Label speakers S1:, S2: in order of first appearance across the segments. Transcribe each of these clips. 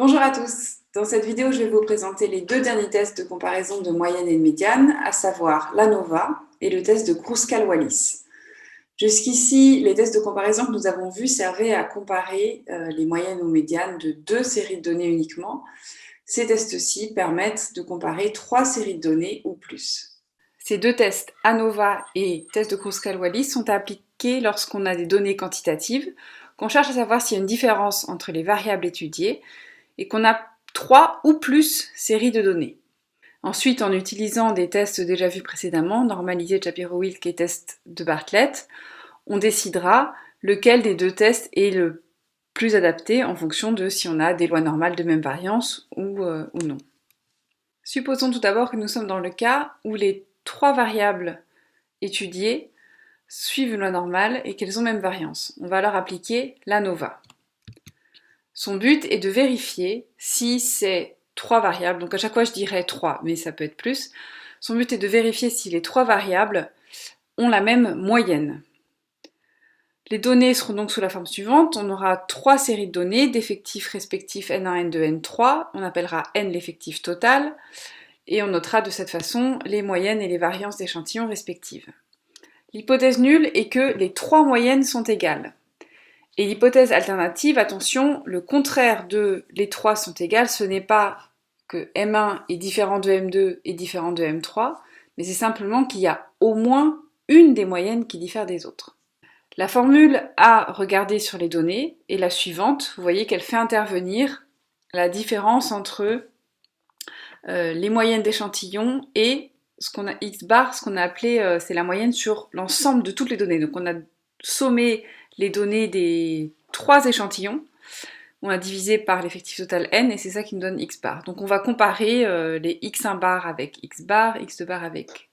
S1: Bonjour à tous. Dans cette vidéo, je vais vous présenter les deux derniers tests de comparaison de moyenne et de médiane, à savoir l'ANOVA et le test de Kruskal-Wallis. Jusqu'ici, les tests de comparaison que nous avons vus servaient à comparer les moyennes ou médianes de deux séries de données uniquement. Ces tests-ci permettent de comparer trois séries de données ou plus. Ces deux tests, ANOVA et test de Kruskal-Wallis, sont appliqués lorsqu'on a des données quantitatives, qu'on cherche à savoir s'il y a une différence entre les variables étudiées et qu'on a trois ou plus séries de données. Ensuite, en utilisant des tests déjà vus précédemment, normalisé de Shapiro-Wilk et test de Bartlett, on décidera lequel des deux tests est le plus adapté en fonction de si on a des lois normales de même variance ou non. Supposons tout d'abord que nous sommes dans le cas où les trois variables étudiées suivent une loi normale et qu'elles ont même variance. On va alors appliquer l'ANOVA. Son but est de vérifier si ces trois variables, donc à chaque fois je dirais 3, mais ça peut être plus, son but est de vérifier si les trois variables ont la même moyenne. Les données seront donc sous la forme suivante, on aura trois séries de données d'effectifs respectifs N1, N2, N3, on appellera N l'effectif total, et on notera de cette façon les moyennes et les variances d'échantillons respectives. L'hypothèse nulle est que les trois moyennes sont égales. Et l'hypothèse alternative, attention, le contraire de les trois sont égales, ce n'est pas que M1 est différent de M2 et différent de M3, mais c'est simplement qu'il y a au moins une des moyennes qui diffère des autres. La formule à regarder sur les données est la suivante. Vous voyez qu'elle fait intervenir la différence entre les moyennes d'échantillons et ce qu'on a X bar, ce qu'on a appelé, c'est la moyenne sur l'ensemble de toutes les données. Donc on a sommé les données des trois échantillons, on a divisé par l'effectif total n et c'est ça qui nous donne x bar. Donc on va comparer les x1 bar avec x bar, x2 bar avec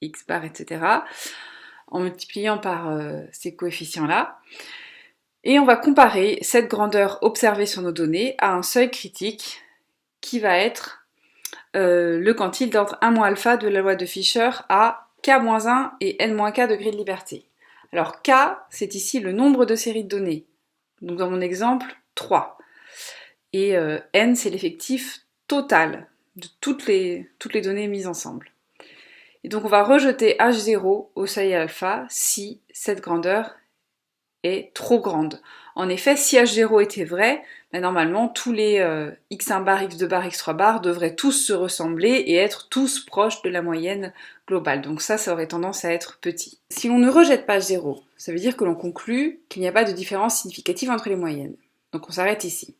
S1: x bar, etc. en multipliant par ces coefficients-là. Et on va comparer cette grandeur observée sur nos données à un seuil critique qui va être le quantile d'ordre 1-alpha de la loi de Fisher à k-1 et n-k degrés de liberté. Alors k, c'est ici le nombre de séries de données. Donc dans mon exemple, 3. Et n, c'est l'effectif total de toutes les données mises ensemble. Et donc on va rejeter h0 au seuil alpha si cette grandeur est trop grande. En effet, si h0 était vrai, ben normalement tous les x1 bar, x2 bar, x3 bar devraient tous se ressembler et être tous proches de la moyenne globale. Donc ça aurait tendance à être petit. Si on ne rejette pas h0, ça veut dire que l'on conclut qu'il n'y a pas de différence significative entre les moyennes. Donc on s'arrête ici.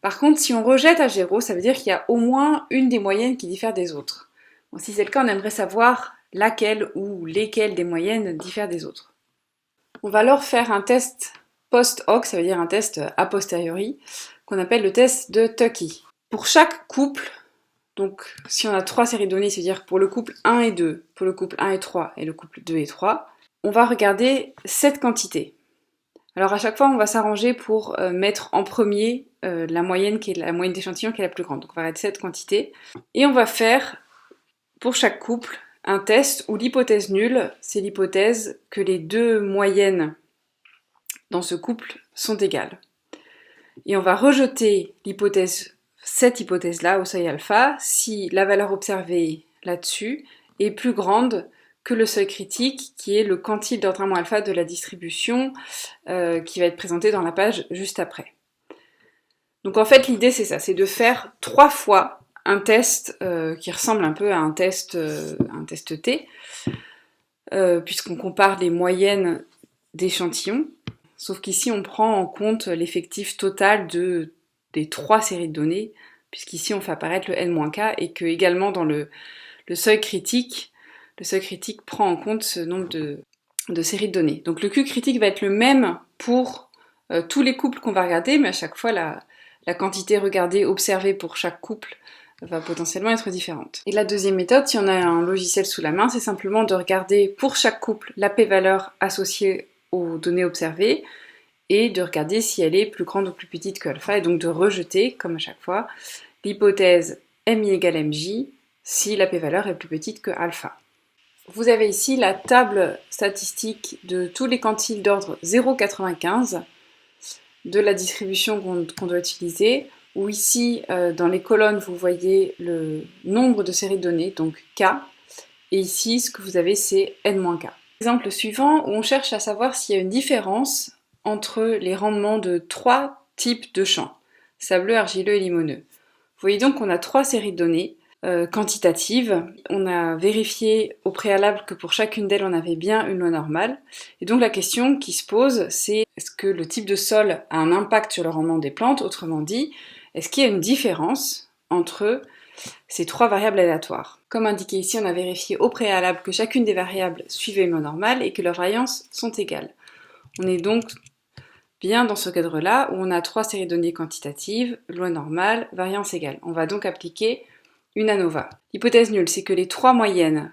S1: Par contre, si on rejette h0, ça veut dire qu'il y a au moins une des moyennes qui diffère des autres. Bon, si c'est le cas, on aimerait savoir laquelle ou lesquelles des moyennes diffèrent des autres. On va alors faire un test post hoc, ça veut dire un test a posteriori, qu'on appelle le test de Tukey. Pour chaque couple, donc si on a trois séries de données, c'est-à-dire pour le couple 1 et 2, pour le couple 1 et 3 et le couple 2 et 3, on va regarder cette quantité. Alors à chaque fois, on va s'arranger pour mettre en premier la moyenne qui est la moyenne d'échantillon qui est la plus grande. Donc on va regarder cette quantité. Et on va faire, pour chaque couple, un test où l'hypothèse nulle, c'est l'hypothèse que les deux moyennes dans ce couple sont égales. Et on va rejeter cette hypothèse-là au seuil alpha si la valeur observée là-dessus est plus grande que le seuil critique qui est le quantile d'ordre 1 alpha de la distribution qui va être présenté dans la page juste après. Donc en fait l'idée c'est ça, c'est de faire 3 fois un test qui ressemble un peu à un test T, puisqu'on compare les moyennes d'échantillons, sauf qu'ici on prend en compte l'effectif total des 3 séries de données, puisqu'ici on fait apparaître le n-k et que également dans le seuil critique prend en compte ce nombre de séries de données. Donc le Q critique va être le même pour tous les couples qu'on va regarder, mais à chaque fois la quantité regardée, observée pour chaque couple va potentiellement être différente. Et la deuxième méthode, si on a un logiciel sous la main, c'est simplement de regarder pour chaque couple la p-valeur associée aux données observées et de regarder si elle est plus grande ou plus petite que alpha, et donc de rejeter, comme à chaque fois, l'hypothèse mi égale mj si la p-valeur est plus petite que alpha. Vous avez ici la table statistique de tous les quantiles d'ordre 0,95 de la distribution qu'on doit utiliser où ici, dans les colonnes, vous voyez le nombre de séries de données, donc K, et ici, ce que vous avez, c'est N-K. Exemple suivant, où on cherche à savoir s'il y a une différence entre les rendements de 3 types de champs, sableux, argileux et limoneux. Vous voyez donc qu'on a 3 séries de données quantitatives. On a vérifié au préalable que pour chacune d'elles, on avait bien une loi normale. Et donc la question qui se pose, c'est est-ce que le type de sol a un impact sur le rendement des plantes? Autrement dit, est-ce qu'il y a une différence entre ces 3 variables aléatoires? Comme indiqué ici, on a vérifié au préalable que chacune des variables suivait une loi normale et que leurs variances sont égales. On est donc bien dans ce cadre-là où on a 3 séries de données quantitatives, loi normale, variance égale. On va donc appliquer une ANOVA. L'hypothèse nulle, c'est que les 3 moyennes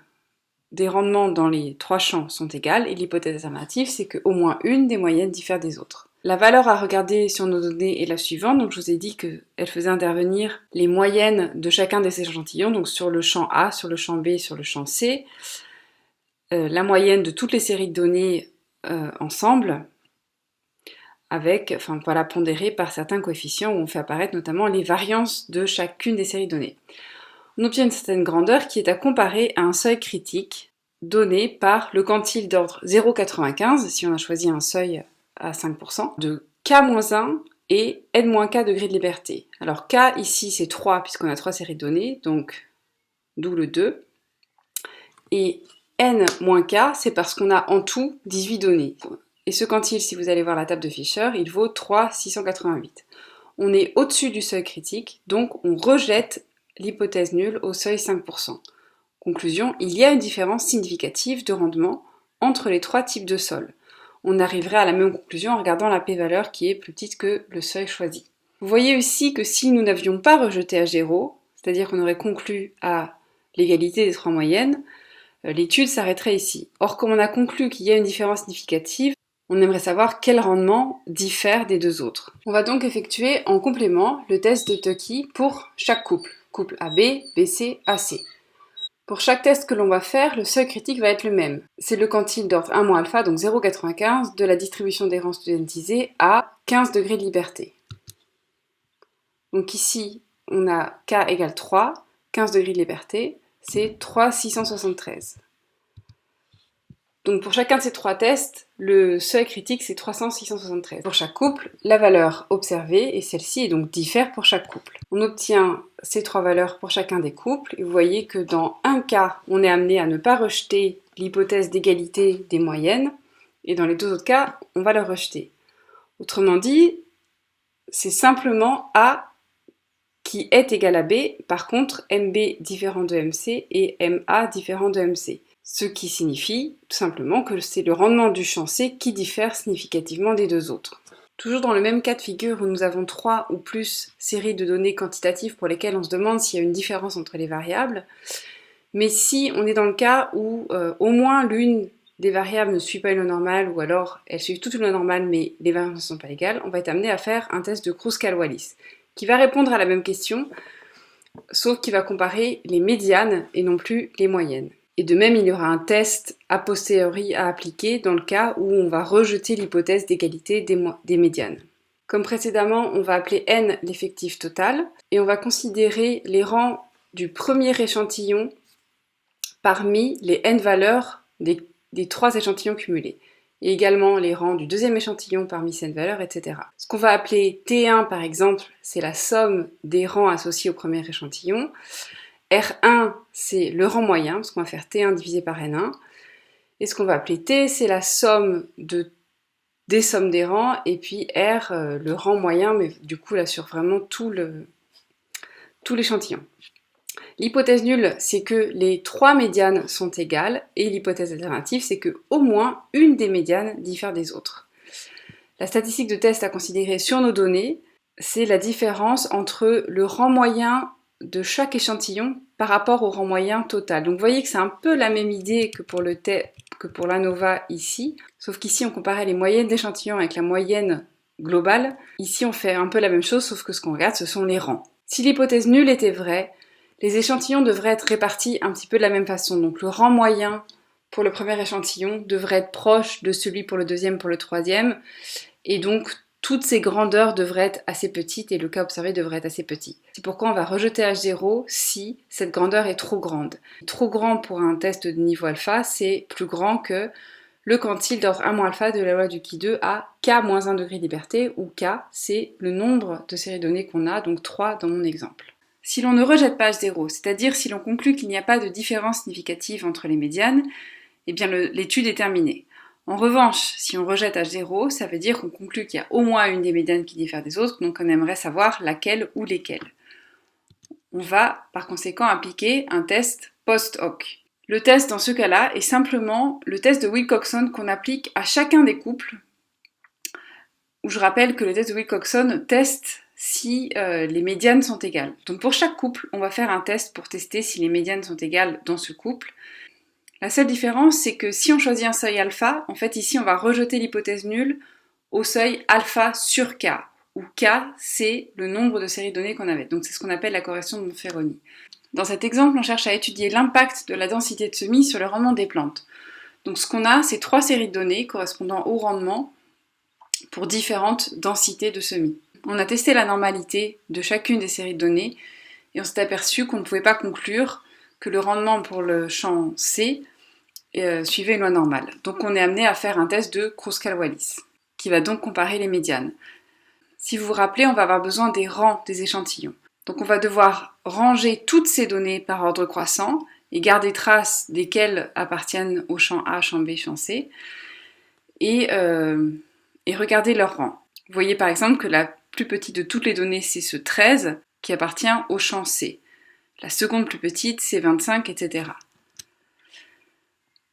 S1: des rendements dans les 3 champs sont égales, et l'hypothèse affirmative, c'est qu'au moins une des moyennes diffère des autres. La valeur à regarder sur nos données est la suivante, donc je vous ai dit qu'elle faisait intervenir les moyennes de chacun des échantillons, donc sur le champ A, sur le champ B, sur le champ C, la moyenne de toutes les séries de données ensemble, avec, voilà, pondérée par certains coefficients où on fait apparaître notamment les variances de chacune des séries de données. On obtient une certaine grandeur qui est à comparer à un seuil critique donné par le quantile d'ordre 0,95, si on a choisi un seuil à 5%, de K-1 et N-K degrés de liberté. Alors K ici c'est 3 puisqu'on a 3 séries de données, donc d'où le 2. Et N-K c'est parce qu'on a en tout 18 données. Et ce quantile, si vous allez voir la table de Fisher, il vaut 3,688. On est au-dessus du seuil critique, donc on rejette l'hypothèse nulle au seuil 5%. Conclusion, il y a une différence significative de rendement entre les 3 types de sols. On arriverait à la même conclusion en regardant la p-valeur qui est plus petite que le seuil choisi. Vous voyez aussi que si nous n'avions pas rejeté à 0, c'est-à-dire qu'on aurait conclu à l'égalité des 3 moyennes, l'étude s'arrêterait ici. Or, comme on a conclu qu'il y a une différence significative, on aimerait savoir quel rendement diffère des deux autres. On va donc effectuer en complément le test de Tukey pour chaque couple AB, BC, AC. Pour chaque test que l'on va faire, le seuil critique va être le même. C'est le quantile d'ordre 1 alpha, donc 0,95, de la distribution des rangs studentisés à 15 degrés de liberté. Donc ici, on a K égale 3, 15 degrés de liberté, c'est 3,673. Donc pour chacun de ces 3 tests, le seuil critique c'est 3,673. Pour chaque couple, la valeur observée est celle-ci et donc diffère pour chaque couple. On obtient ces 3 valeurs pour chacun des couples et vous voyez que dans un cas, on est amené à ne pas rejeter l'hypothèse d'égalité des moyennes et dans les 2 autres cas, on va le rejeter. Autrement dit, c'est simplement A qui est égal à B, par contre MB différent de MC et MA différent de MC. Ce qui signifie tout simplement que c'est le rendement du champ C qui diffère significativement des 2 autres. Toujours dans le même cas de figure où nous avons 3 ou plus séries de données quantitatives pour lesquelles on se demande s'il y a une différence entre les variables, mais si on est dans le cas où au moins l'une des variables ne suit pas une loi normale ou alors elles suivent toute une loi normale mais les variances ne sont pas égales, on va être amené à faire un test de Kruskal-Wallis qui va répondre à la même question, sauf qu'il va comparer les médianes et non plus les moyennes. Et de même, il y aura un test a posteriori à appliquer dans le cas où on va rejeter l'hypothèse d'égalité des médianes. Comme précédemment, on va appeler N l'effectif total et on va considérer les rangs du premier échantillon parmi les N valeurs des 3 échantillons cumulés. Et également les rangs du deuxième échantillon parmi ces N valeurs, etc. Ce qu'on va appeler T1 par exemple, c'est la somme des rangs associés au premier échantillon. R1, c'est le rang moyen, parce qu'on va faire T1 divisé par N1. Et ce qu'on va appeler T, c'est la somme des sommes des rangs, et puis R, le rang moyen, mais du coup là sur vraiment tout l'échantillon. L'hypothèse nulle, c'est que les 3 médianes sont égales, et l'hypothèse alternative, c'est que au moins une des médianes diffère des autres. La statistique de test à considérer sur nos données, c'est la différence entre le rang moyen de chaque échantillon par rapport au rang moyen total. Donc vous voyez que c'est un peu la même idée que pour l'ANOVA ici, sauf qu'ici on comparait les moyennes d'échantillons avec la moyenne globale. Ici on fait un peu la même chose, sauf que ce qu'on regarde ce sont les rangs. Si l'hypothèse nulle était vraie, les échantillons devraient être répartis un petit peu de la même façon. Donc le rang moyen pour le premier échantillon devrait être proche de celui pour le deuxième, pour le troisième, et donc toutes ces grandeurs devraient être assez petites et le cas observé devrait être assez petit. C'est pourquoi on va rejeter H0 si cette grandeur est trop grande. Trop grand pour un test de niveau alpha, c'est plus grand que le quantile d'ordre 1 alpha de la loi du Ki2 à K-1 degré de liberté, où K, c'est le nombre de séries données qu'on a, donc 3 dans mon exemple. Si l'on ne rejette pas H0, c'est-à-dire si l'on conclut qu'il n'y a pas de différence significative entre les médianes, eh bien l'étude est terminée. En revanche, si on rejette H0, ça veut dire qu'on conclut qu'il y a au moins une des médianes qui diffère des autres, donc on aimerait savoir laquelle ou lesquelles. On va par conséquent appliquer un test post-hoc. Le test dans ce cas-là est simplement le test de Wilcoxon qu'on applique à chacun des couples, où je rappelle que le test de Wilcoxon teste si les médianes sont égales. Donc pour chaque couple, on va faire un test pour tester si les médianes sont égales dans ce couple. La seule différence, c'est que si on choisit un seuil alpha, en fait ici on va rejeter l'hypothèse nulle au seuil alpha sur K, où K c'est le nombre de séries données qu'on avait. Donc c'est ce qu'on appelle la corrélation de Monferroni. Dans cet exemple, on cherche à étudier l'impact de la densité de semis sur le rendement des plantes. Donc ce qu'on a, c'est 3 séries de données correspondant au rendement pour différentes densités de semis. On a testé la normalité de chacune des séries de données et on s'est aperçu qu'on ne pouvait pas conclure que le rendement pour le champ C suivait une loi normale. Donc on est amené à faire un test de Kruskal-Wallis, qui va donc comparer les médianes. Si vous vous rappelez, on va avoir besoin des rangs des échantillons. Donc on va devoir ranger toutes ces données par ordre croissant et garder trace desquelles appartiennent au champ A, champ B, champ C, et regarder leur rang. Vous voyez par exemple que la plus petite de toutes les données, c'est ce 13 qui appartient au champ C. La seconde plus petite, c'est 25, etc.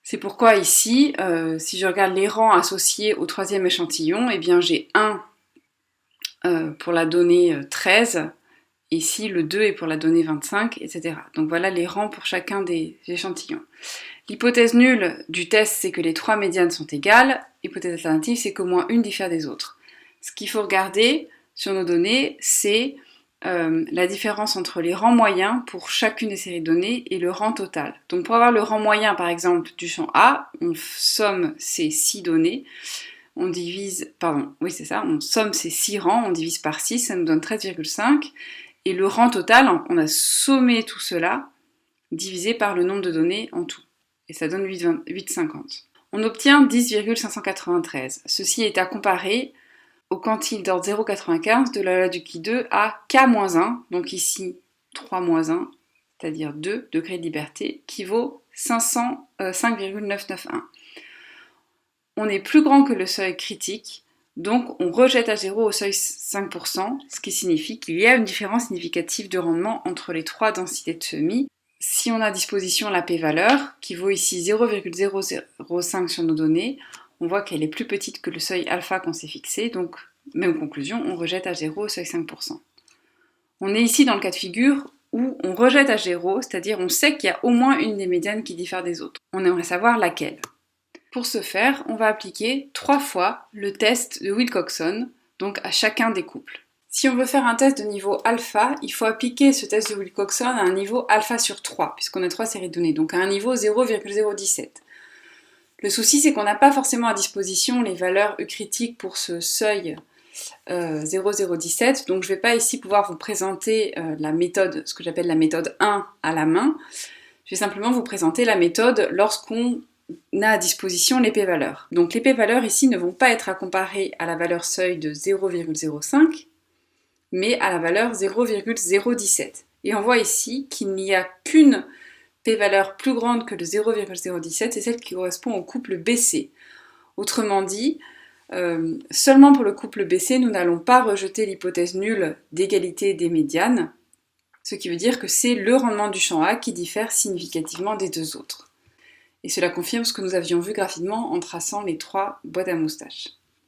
S1: C'est pourquoi ici, si je regarde les rangs associés au troisième échantillon, eh bien j'ai 1 pour la donnée 13, ici le 2 est pour la donnée 25, etc. Donc voilà les rangs pour chacun des échantillons. L'hypothèse nulle du test, c'est que les 3 médianes sont égales. L'hypothèse alternative, c'est qu'au moins une diffère des autres. Ce qu'il faut regarder sur nos données, c'est la différence entre les rangs moyens pour chacune des séries de données et le rang total. Donc pour avoir le rang moyen par exemple du champ A, on somme ces 6 données, on somme ces 6 rangs, on divise par 6, ça nous donne 13,5, et le rang total, on a sommé tout cela, divisé par le nombre de données en tout, et ça donne 8,50. On obtient 10,593. Ceci est à comparer au quantile d'ordre 0,95 de la loi du Ki2 à K-1, donc ici 3-1, c'est-à-dire 2 degrés de liberté, qui vaut 5,991. On est plus grand que le seuil critique, donc on rejette H0 au seuil 5%, ce qui signifie qu'il y a une différence significative de rendement entre les 3 densités de semis. Si on a à disposition la p-valeur, qui vaut ici 0,005 sur nos données, on voit qu'elle est plus petite que le seuil alpha qu'on s'est fixé, donc même conclusion, on rejette H0 au seuil 5%. On est ici dans le cas de figure où on rejette H0, c'est-à-dire on sait qu'il y a au moins une des médianes qui diffère des autres. On aimerait savoir laquelle. Pour ce faire, on va appliquer 3 fois le test de Wilcoxon, donc à chacun des couples. Si on veut faire un test de niveau alpha, il faut appliquer ce test de Wilcoxon à un niveau alpha sur 3, puisqu'on a 3 séries de données, donc à un niveau 0,017. Le souci, c'est qu'on n'a pas forcément à disposition les valeurs eucritiques pour ce seuil 0,017, donc je ne vais pas ici pouvoir vous présenter la méthode, ce que j'appelle la méthode 1 à la main. Je vais simplement vous présenter la méthode lorsqu'on a à disposition les p-valeurs. Donc les p-valeurs ici ne vont pas être à comparer à la valeur seuil de 0,05, mais à la valeur 0,017. Et on voit ici qu'il n'y a qu'une p-valeur plus grande que le 0,017, c'est celle qui correspond au couple BC. Autrement dit, seulement pour le couple BC, nous n'allons pas rejeter l'hypothèse nulle d'égalité des médianes, ce qui veut dire que c'est le rendement du champ A qui diffère significativement des deux autres. Et cela confirme ce que nous avions vu graphiquement en traçant les 3 boîtes à moustaches.